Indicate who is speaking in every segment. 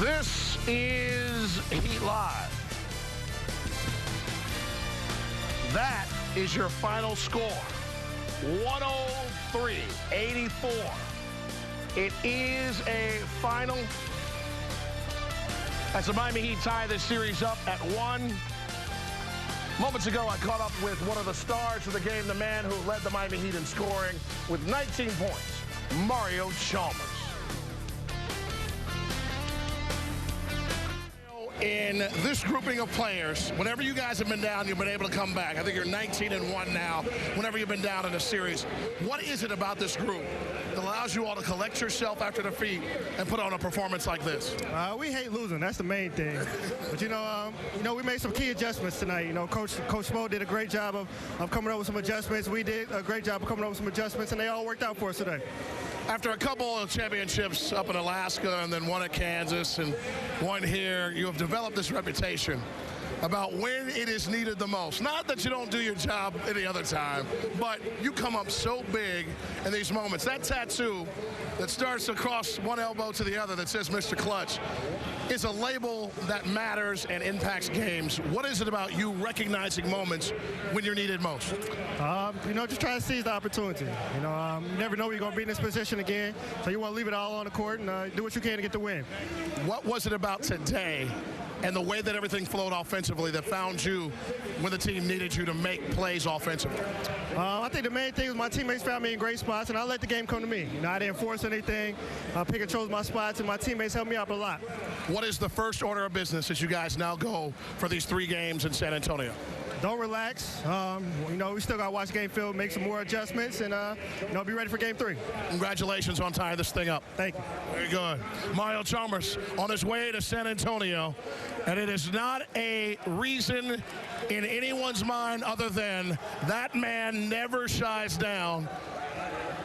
Speaker 1: This is Heat Live. That is your final score. 103-84. It is a final. As the Miami Heat tie this series up at 1. Moments ago, I caught up with one of the stars of the game, the man who led the Miami Heat in scoring with 19 points, Mario Chalmers. In this grouping of players, whenever you guys have been down, you've been able to come back. I think you're 19-1 now, whenever you've been down in a series. What is it about this group that allows you all to collect yourself after defeat and put on a performance like this?
Speaker 2: We hate losing. That's the main thing. But, we made some key adjustments tonight. Coach Spo did a great job of coming up with some adjustments. We did a great job of coming up with some adjustments, and they all worked out for us today.
Speaker 1: After a couple of championships up in Alaska and then one at Kansas and one here, you have developed this reputation about when it is needed the most. Not that you don't do your job any other time, but you come up so big in these moments. That tattoo that starts across one elbow to the other that says Mr. Clutch is a label that matters and impacts games. What is it about you recognizing moments when you're needed most?
Speaker 2: Just try to seize the opportunity. You never know when you're going to be in this position again, so you want to leave it all on the court and do what you can to get the win.
Speaker 1: What was it about today and the way that everything flowed offensively that found you when the team needed you to make plays offensively?
Speaker 2: I think the main thing was my teammates found me in great spots, and I let the game come to me. I didn't force anything. I pick and chose my spots, and my teammates helped me out a lot.
Speaker 1: What is the first order of business as you guys now go for these 3 games in San Antonio?
Speaker 2: Don't relax. We still got to watch the game film, make some more adjustments, and be ready for Game 3.
Speaker 1: Congratulations on tying this thing up.
Speaker 2: Thank you.
Speaker 1: Very good. Mario Chalmers on his way to San Antonio, and it is not a reason in anyone's mind other than that man never shies down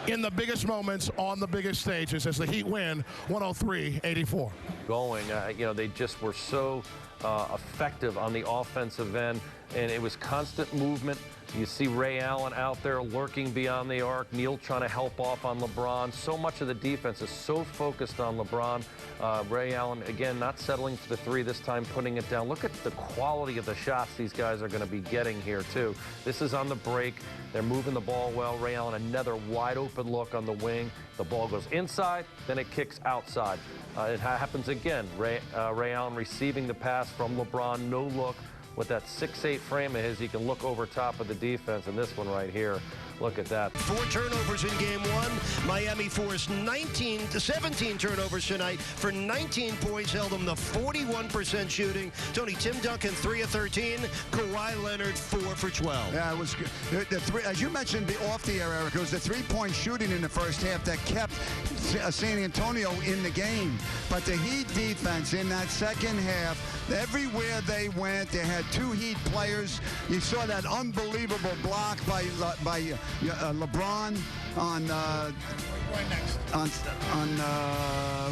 Speaker 1: in the biggest moments on the biggest stages as the Heat win 103-84.
Speaker 3: They just were so effective on the offensive end, and it was constant movement. You see Ray Allen out there lurking beyond the arc, Neal trying to help off on LeBron. So much of the defense is so focused on LeBron. Ray Allen, again, not settling for the 3 this time, putting it down. Look at the quality of the shots these guys are going to be getting here, too. This is on the break. They're moving the ball well. Ray Allen, another wide-open look on the wing. The ball goes inside, then it kicks outside. It happens again. Ray Allen receiving the pass from LeBron, no look. With that 6'8" frame of his, he can look over top of the defense. And this one right here, look at that.
Speaker 4: 4 turnovers in game 1. Miami forced 17 turnovers tonight for 19 points, held them to 41% shooting. Tony, Tim Duncan, 3 of 13. Kawhi Leonard, 4 for 12.
Speaker 5: Yeah, it was good. The 3, as you mentioned, off the air, Eric, it was the 3-point shooting in the first half that kept San Antonio in the game. But the Heat defense in that second half, everywhere they went, they had 2 Heat players. You saw that unbelievable block by LeBron on who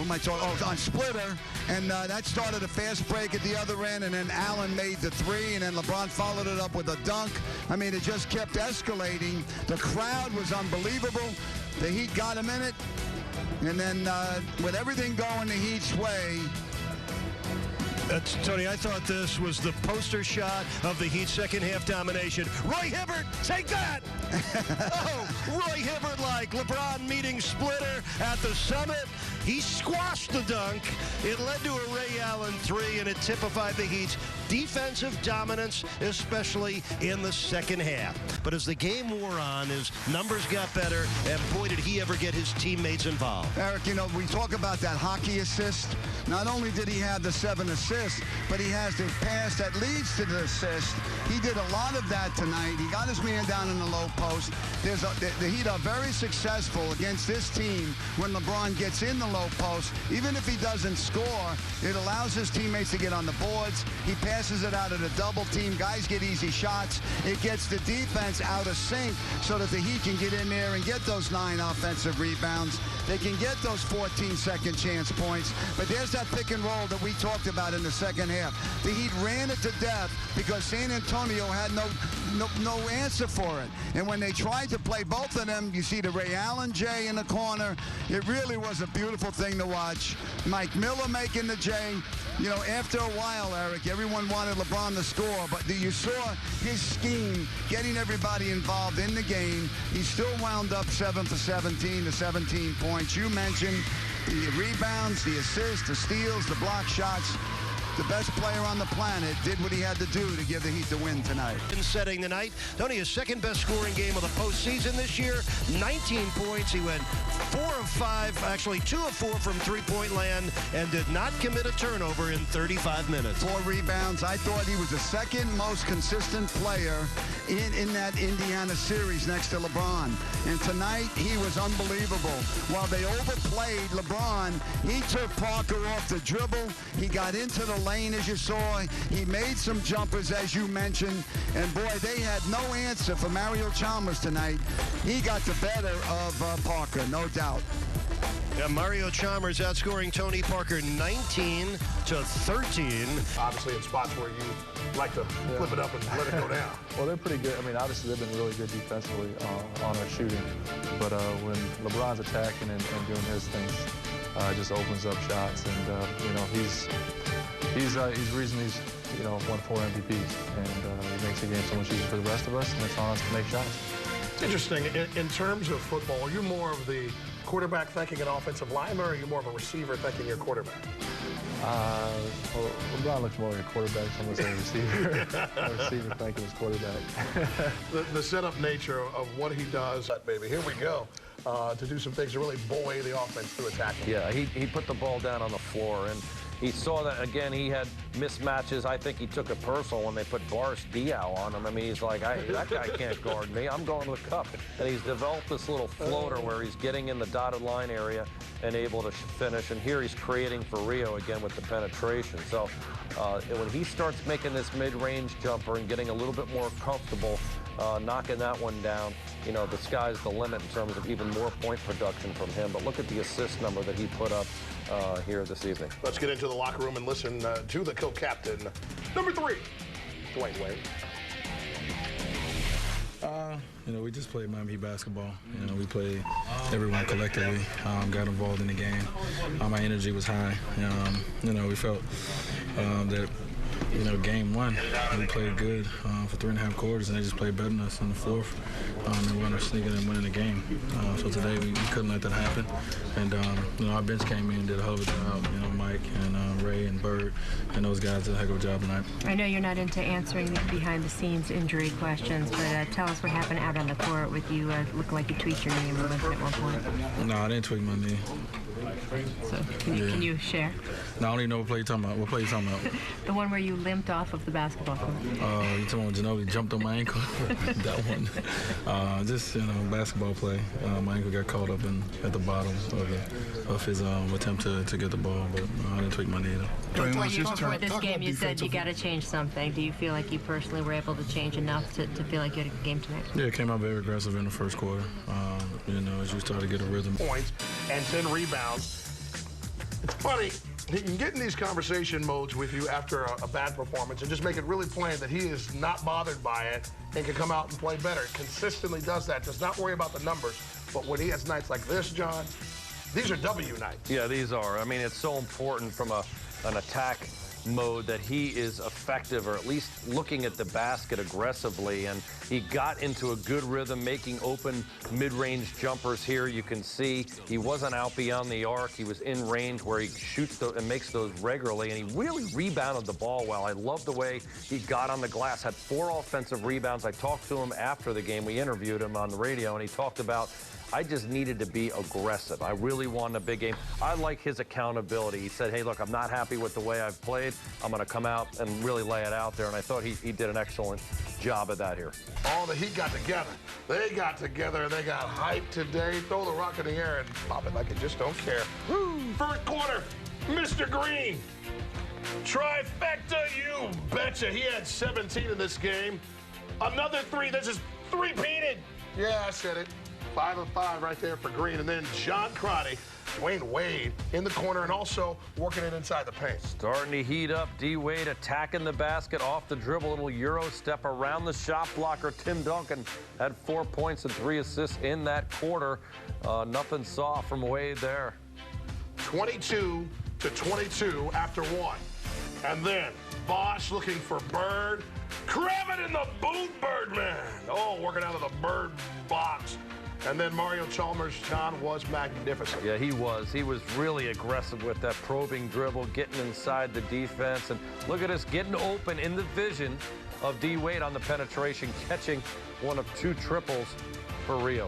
Speaker 5: am I talking? Oh, on Splitter, and that started a fast break at the other end, and then Allen made the 3, and then LeBron followed it up with a dunk. I mean, it just kept escalating. The crowd was unbelievable. The Heat got him in it, and then with everything going the Heat's way.
Speaker 4: Tony, I thought this was the poster shot of the Heat second half domination. Roy Hibbert, take that! Roy Hibbert like LeBron meeting Splitter at the Summit. He squashed the dunk. It led to a Ray Allen 3, and it typified the Heat's defensive dominance, especially in the second half. But as the game wore on, his numbers got better, and boy, did he ever get his teammates involved.
Speaker 5: Eric, we talk about that hockey assist. Not only did he have the 7 assists, but he has the pass that leads to the assist. He did a lot of that tonight. He got his man down in the low post. The Heat are very successful against this team when LeBron gets in the low post. Even if he doesn't score, it allows his teammates to get on the boards. He passes passes it out of the double team. Guys get easy shots. It gets the defense out of sync so that the Heat can get in there and get those 9 offensive rebounds. They can get those 14 second chance points. But there's that pick and roll that we talked about in the second half. The Heat ran it to death because San Antonio had no answer for it. And when they tried to play both of them, you see the Ray Allen J in the corner. It really was a beautiful thing to watch. Mike Miller making the J. You know, after a while, Eric, everyone wanted LeBron to score, but you saw his scheme getting everybody involved in the game. He still wound up 7 for 17 to 17 points. You mentioned the rebounds, the assists, the steals, the block shots. The best player on the planet did what he had to do to give the Heat the win tonight.
Speaker 4: In setting the night, Tony, his second best scoring game of the postseason this year, 19 points. He went 4 of 5, actually 2 of 4 from three-point land, and did not commit a turnover in 35 minutes.
Speaker 5: 4 rebounds. I thought he was the second most consistent player in that Indiana series next to LeBron. And tonight, he was unbelievable. While they overplayed LeBron, he took Parker off the dribble. He got into the lane, as you saw. He made some jumpers, as you mentioned. And boy, they had no answer for Mario Chalmers tonight. He got the better of Parker, no doubt.
Speaker 4: Yeah, Mario Chalmers outscoring Tony Parker 19 to 13.
Speaker 1: Obviously in spots where you like to flip it up and let it go down.
Speaker 6: Well, they're pretty good. I mean, obviously they've been really good defensively on our shooting. But when LeBron's attacking and doing his things, it just opens up shots. And, you know, he's the reason he's, you know, won 4 MVPs. And he makes the game so much easier for the rest of us, and it's on us to make shots.
Speaker 1: It's interesting. In terms of football, are you more of the quarterback thinking an offensive lineman, or are you more of a receiver thinking your quarterback?
Speaker 6: Well, LeBron looks more like a quarterback, so I'm going to say a receiver. A receiver thinking his quarterback.
Speaker 1: the setup nature of what he does, baby. Here we go. To do some things to really buoy the offense through attacking.
Speaker 3: Yeah, he put the ball down on the floor, and he saw that, again, he had mismatches. I think he took it personal when they put Boris Diaw on him. I mean, he's like, that guy can't guard me. I'm going to the cup. And he's developed this little floater where he's getting in the dotted line area and able to finish. And here he's creating for Rio again with the penetration. So when he starts making this mid-range jumper and getting a little bit more comfortable, knocking that one down, you know, the sky's the limit in terms of even more point production from him. But look at the assist number that he put up here this evening.
Speaker 1: Let's get into the locker room and listen to the co-captain, number 3, Dwayne Wade.
Speaker 7: You know, we just played Miami basketball. You know, we played everyone collectively, got involved in the game. My energy was high. You know, we felt that, you know, game 1, we played good for 3.5 quarters, and they just played better than us in the 4th. And we wound up sneaking and winning the game. So today we couldn't let that happen. And, you know, our bench came in and did a hell of a job. You know, Mike and Ray and Bird and those guys did a heck of a job tonight.
Speaker 8: I know you're not into answering the behind-the-scenes injury questions, but tell us what happened out on the court with you looking like you tweaked your knee a little bit at one point.
Speaker 7: No, I didn't tweak my knee.
Speaker 8: So can you share?
Speaker 7: No, I don't even know what play you're talking about. What play you talking about?
Speaker 8: The one where you limped off of the basketball court.
Speaker 7: You talking about Ginobili jumped on my ankle? That one. Just, you know, basketball play. My ankle got caught up at the bottom of his attempt to get the ball, but I didn't tweak my knee though.
Speaker 8: Before this game, you said you got to change something. Do you feel like you personally were able to change enough to feel like you had a game tonight?
Speaker 7: Yeah, it came out very aggressive in the first quarter. You know, as you start to get a rhythm.
Speaker 1: Points and 10 rebounds. It's funny, he can get in these conversation modes with you after a bad performance and just make it really plain that he is not bothered by it and can come out and play better. Consistently does that, does not worry about the numbers. But when he has nights like this, John, these are W nights.
Speaker 3: Yeah, these are. I mean, it's so important from an attack mode that he is effective, or at least looking at the basket aggressively, and he got into a good rhythm making open mid-range jumpers here. You can see he wasn't out beyond the arc. He was in range where he shoots and makes those regularly, and he really rebounded the ball well. I love the way he got on the glass, had 4 offensive rebounds. I talked to him after the game. We interviewed him on the radio, and he talked about, I just needed to be aggressive. I really wanted a big game. I like his accountability. He said, hey, look, I'm not happy with the way I've played. I'm going to come out and really lay it out there. And I thought he did an excellent job of that here.
Speaker 1: All the Heat got together. They got together. They got hyped today. Throw the rock in the air and pop it like you just don't care. Woo! First quarter, Mr. Green. Trifecta, you betcha. He had 17 in this game. Another 3. This is 3-peated. Yeah, I said it. 5 of 5 right there for Green. And then John Crotty, Dwayne Wade in the corner and also working it inside the paint.
Speaker 3: Starting to heat up. D. Wade attacking the basket off the dribble. Little Euro step around the shot blocker. Tim Duncan had 4 points and 3 assists in that quarter. Nothing soft from Wade there.
Speaker 1: 22-22 after 1. And then Bosch looking for Bird. Kravitz in the boot, Birdman. Oh, working out of the Bird box. And then Mario Chalmers, John, was magnificent.
Speaker 3: Yeah, he was. He was really aggressive with that probing dribble, getting inside the defense. And look at us getting open in the vision of D. Wade on the penetration, catching one of 2 triples for Rio.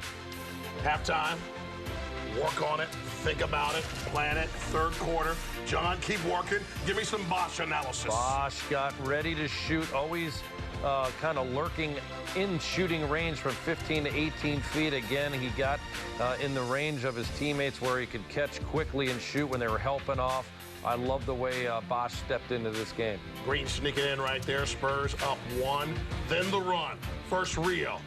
Speaker 1: Halftime, work on it, think about it, plan it. Third quarter, John, keep working. Give me some Bosch analysis.
Speaker 3: Bosch got ready to shoot, always kind of lurking in shooting range from 15 to 18 feet. Again, he got in the range of his teammates where he could catch quickly and shoot when they were helping off. I love the way Bosch stepped into this game.
Speaker 1: Green sneaking in right there. Spurs up 1. Then the run. First Rio.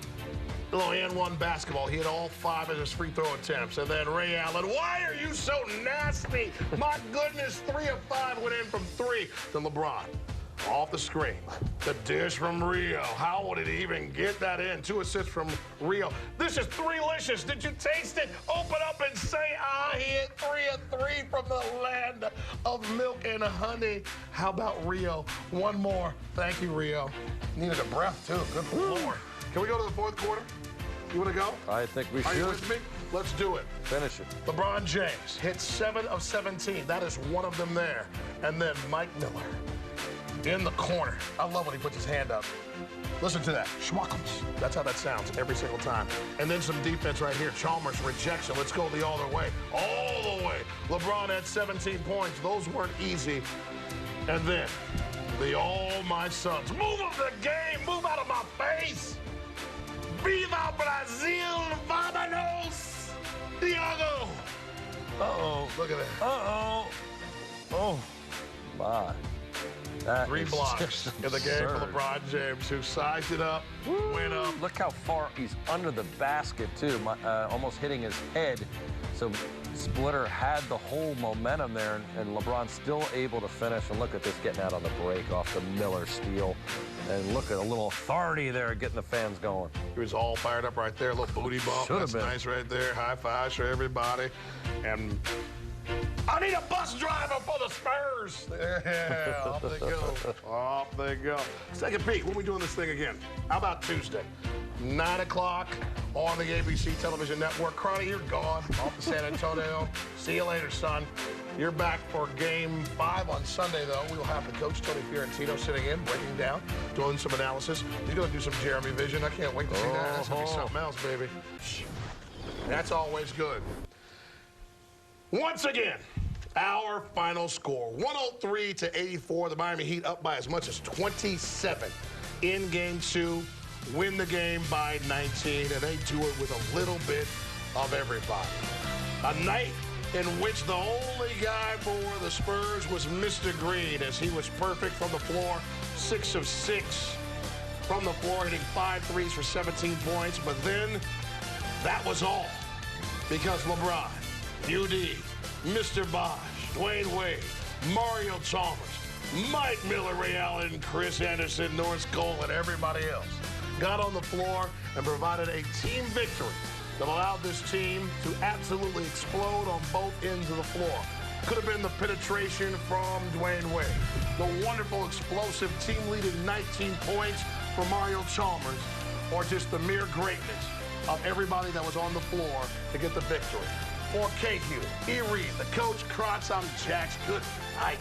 Speaker 1: Little and 1 basketball. He had all 5 of his free throw attempts. And then Ray Allen. Why are you so nasty? My goodness, 3 of 5 went in from 3. Then LeBron. Off the screen. The dish from Rio. How would it even get that in? 2 assists from Rio. This is 3-licious. Did you taste it? Open up and say, he hit 3 of 3 from the land of milk and honey. How about Rio? One more. Thank you, Rio. Needed a breath, too. Good Lord. Can we go to the fourth quarter? You want to go?
Speaker 3: I think we should.
Speaker 1: Are you with me? Let's do it.
Speaker 3: Finish it.
Speaker 1: LeBron James hit 7 of 17. That is one of them there. And then Mike Miller in the corner. I love when he puts his hand up. Listen to that. Schmuckums. That's how that sounds every single time. And then some defense right here. Chalmers rejection. Let's go the other way. All the way. LeBron had 17 points. Those weren't easy. And then the All My Sons. Move up the game. Move out of my face. Viva Brazil. Vamonos. Diego.
Speaker 3: Uh-oh.
Speaker 1: Look at that.
Speaker 3: Uh-oh. Oh, my. That
Speaker 1: 3
Speaker 3: is
Speaker 1: blocks
Speaker 3: just
Speaker 1: in the game for
Speaker 3: absurd.
Speaker 1: LeBron James, who sized it up, went up.
Speaker 3: Look how far he's under the basket, too, almost hitting his head. So Splitter had the whole momentum there, and LeBron still able to finish. And look at this getting out on the break off the Miller steal. And look at a little authority there getting the fans going.
Speaker 1: He was all fired up right there, a little booty bump.
Speaker 3: Should've
Speaker 1: That's
Speaker 3: been.
Speaker 1: nice right there. High fives for everybody. And I need a bus driver for the Spurs. Yeah, off they go. Off they go. Second peek, when we doing this thing again? How about Tuesday? 9 o'clock on the ABC television network. Cronny, you're gone off to San Antonio. See you later, son. You're back for Game 5 on Sunday, though. We will have the coach, Tony Fiorentino, sitting in, breaking down, doing some analysis. He's going to do some Jeremy Vision. I can't wait to see that. That's going to be something else, baby. That's always good. Once again, our final score, 103-84. The Miami Heat up by as much as 27 in Game 2. Win the game by 19, and they do it with a little bit of everybody. A night in which the only guy for the Spurs was Mr. Green, as he was perfect from the floor, 6 of 6 from the floor, hitting 5 threes for 17 points. But then that was all, because LeBron, UD, Mr. Bosch, Dwayne Wade, Mario Chalmers, Mike Miller, Ray Allen, Chris Anderson, Norris Cole, and everybody else got on the floor and provided a team victory that allowed this team to absolutely explode on both ends of the floor. Could have been the penetration from Dwayne Wade, the wonderful, explosive team-leading 19 points from Mario Chalmers, or just the mere greatness of everybody that was on the floor to get the victory. For KQ, E. Reed, the coach, Krotz, I'm Jax. Good night.